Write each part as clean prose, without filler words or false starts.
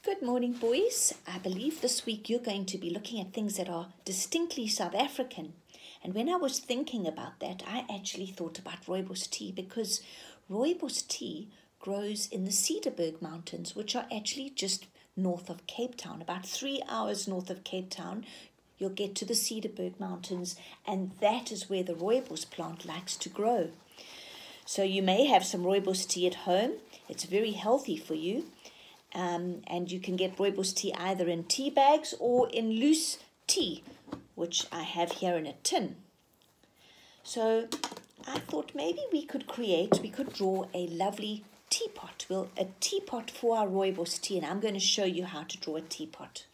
Good morning, boys. I believe this week you're going to be looking at things that are distinctly South African. And when I was thinking about that, I actually thought about Rooibos tea because Rooibos tea grows in the Cederberg Mountains, which are actually just north of Cape Town. About 3 hours north of Cape Town, you'll get to the Cederberg Mountains, and that is where the Rooibos plant likes to grow. So you may have some Rooibos tea at home. It's very healthy for you. And you can get Rooibos tea either in tea bags or in loose tea, which I have here in a tin. So I thought maybe we could draw a lovely teapot. Well, a teapot for our Rooibos tea, and I'm going to show you how to draw a teapot.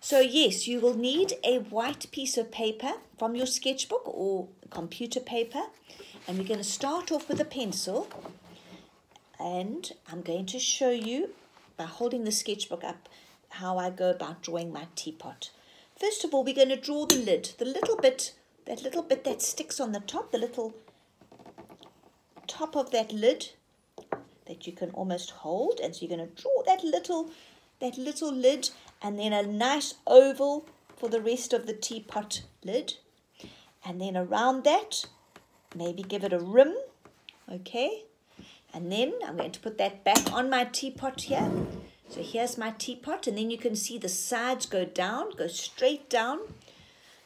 So yes, you will need a white piece of paper from your sketchbook or computer paper, and we're going to start off with a pencil, and I'm going to show you by holding the sketchbook up how I go about drawing my teapot. First of all, we're going to draw the lid, that little bit that sticks on the top, the little top of that lid that you can almost hold. And so you're going to draw that little lid, and then a nice oval for the rest of the teapot lid. And then around that, maybe give it a rim, okay? And then I'm going to put that back on my teapot here. So here's my teapot, and then you can see the sides go down, go straight down.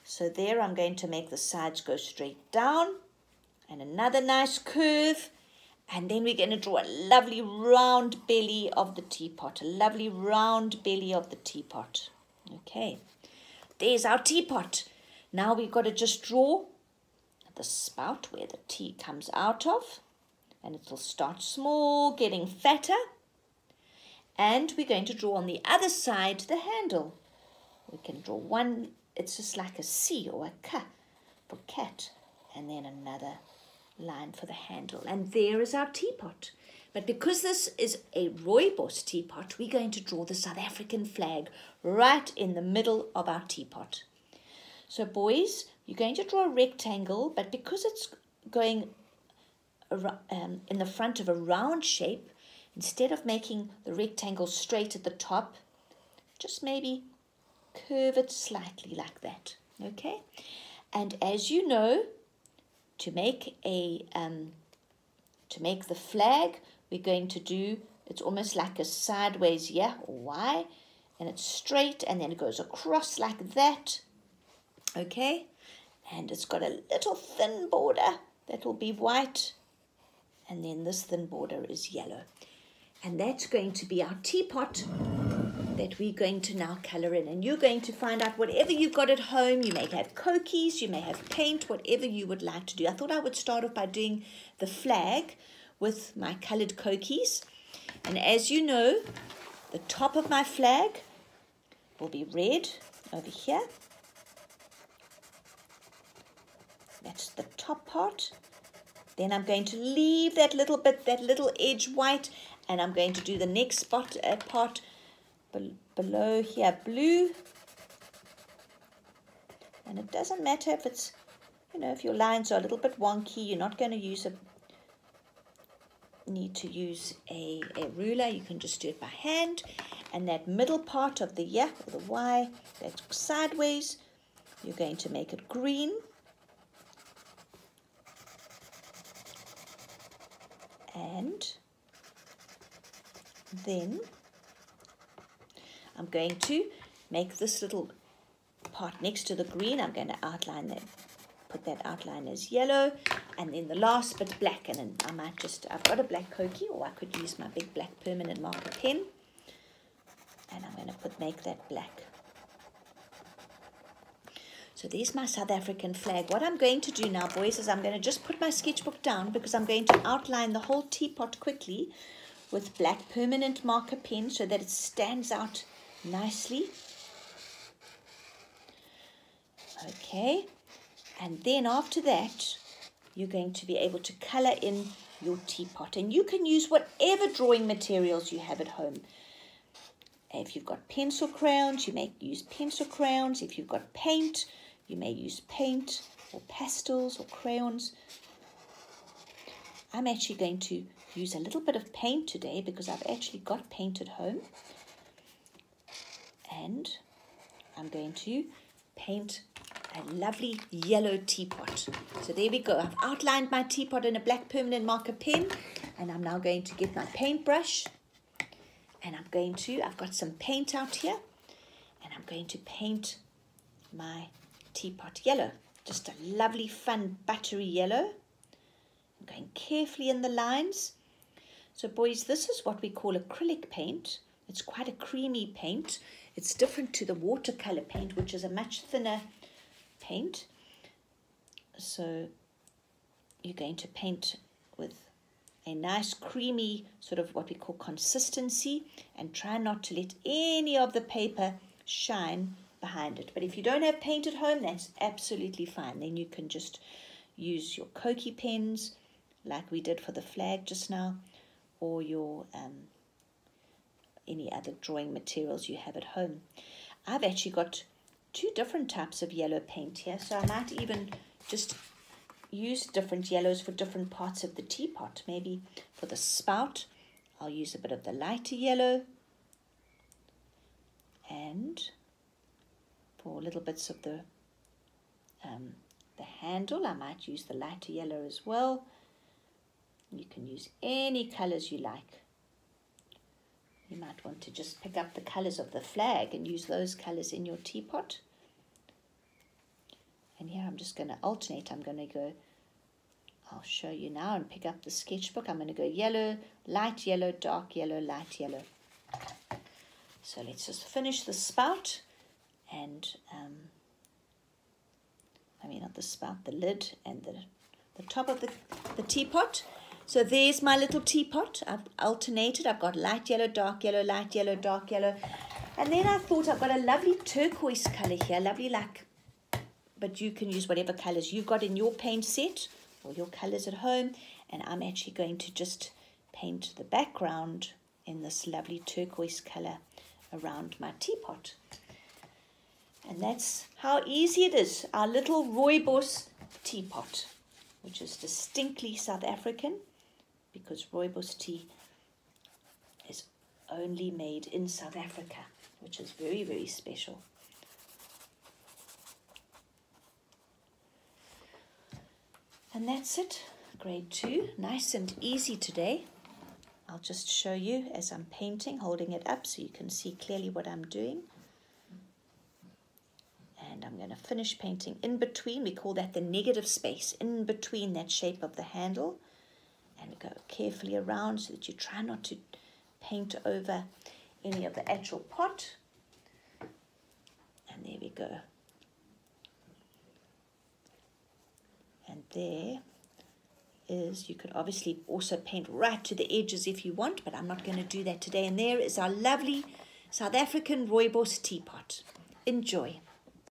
So there I'm going to make the sides go straight down, and another nice curve. And then we're going to draw a lovely round belly of the teapot, Okay, there's our teapot. Now we've got to just draw the spout where the tea comes out of. And it'll start small, getting fatter. And we're going to draw on the other side the handle. We can draw one, it's just like a C or a K for cat. And then another line for the handle. And there is our teapot. But because this is a Rooibos teapot, we're going to draw the South African flag right in the middle of our teapot. So boys, you're going to draw a rectangle, but because it's going in the front of a round shape, instead of making the rectangle straight at the top, just maybe curve it slightly like that, okay? And as you know, to make the flag, we're going to do, it's almost like a sideways or Y, and it's straight, and then it goes across like that, okay? And it's got a little thin border that will be white, and then this thin border is yellow. And that's going to be our teapot that we're going to now colour in. And you're going to find out whatever you've got at home. You may have cokies, you may have paint, whatever you would like to do. I thought I would start off by doing the flag with my coloured cokies. And as you know, the top of my flag will be red over here. That's the top part. Then I'm going to leave that little edge white, and I'm going to do the next part below here, blue. And it doesn't matter if it's, if your lines are a little bit wonky, you're not going to need to use a ruler. You can just do it by hand. And that middle part of the or the Y, that's sideways, you're going to make it green. And then I'm going to make this little part next to the green. I'm going to outline that, put that outline as yellow, and then the last bit black. And then I've got a black Koki, or I could use my big black permanent marker pen, and I'm going to make that black. So there's my South African flag. What I'm going to do now, boys, is I'm going to just put my sketchbook down because I'm going to outline the whole teapot quickly with black permanent marker pen so that it stands out nicely. Okay, and then after that, you're going to be able to colour in your teapot. And you can use whatever drawing materials you have at home. If you've got pencil crayons, you may use pencil crayons. If you've got paint, you may use paint or pastels or crayons. I'm actually going to use a little bit of paint today because I've actually got paint at home. And I'm going to paint a lovely yellow teapot. So there we go. I've outlined my teapot in a black permanent marker pen, and I'm now going to get my paintbrush, and I've got some paint out here, and I'm going to paint my teapot yellow. Just a lovely, fun, buttery yellow. I'm going carefully in the lines. So boys, this is what we call acrylic paint. It's quite a creamy paint. It's different to the watercolor paint, which is a much thinner paint. So you're going to paint with a nice creamy sort of what we call consistency, and try not to let any of the paper shine behind it. But if you don't have paint at home, that's absolutely fine. Then you can just use your Koki pens like we did for the flag just now, or your any other drawing materials you have at home. I've actually got 2 different types of yellow paint here, so I might even just use different yellows for different parts of the teapot. Maybe for the spout, I'll use a bit of the lighter yellow, and for little bits of the handle, I might use the lighter yellow as well. You can use any colors you like. You might want to just pick up the colors of the flag and use those colors in your teapot. And here I'm just going to alternate. I'm going to go, I'll show you now and pick up the sketchbook. I'm going to go yellow, light yellow, dark yellow, light yellow. So let's just finish the spout, and not the spout, the lid and the top of the teapot. So there's my little teapot. I've alternated. I've got light yellow, dark yellow, light yellow, dark yellow. And then I thought I've got a lovely turquoise color here, lovely but you can use whatever colors you've got in your paint set or your colors at home. And I'm actually going to just paint the background in this lovely turquoise color around my teapot. And that's how easy it is. Our little Rooibos teapot, which is distinctly South African, because Rooibos tea is only made in South Africa, which is very, very special. And that's it, grade 2, nice and easy today. I'll just show you as I'm painting, holding it up so you can see clearly what I'm doing. And I'm going to finish painting in between. We call that the negative space, in between that shape of the handle. And go carefully around so that you try not to paint over any of the actual pot. And there we go. And there is, you could obviously also paint right to the edges if you want, but I'm not going to do that today. And there is our lovely South African Rooibos teapot. Enjoy.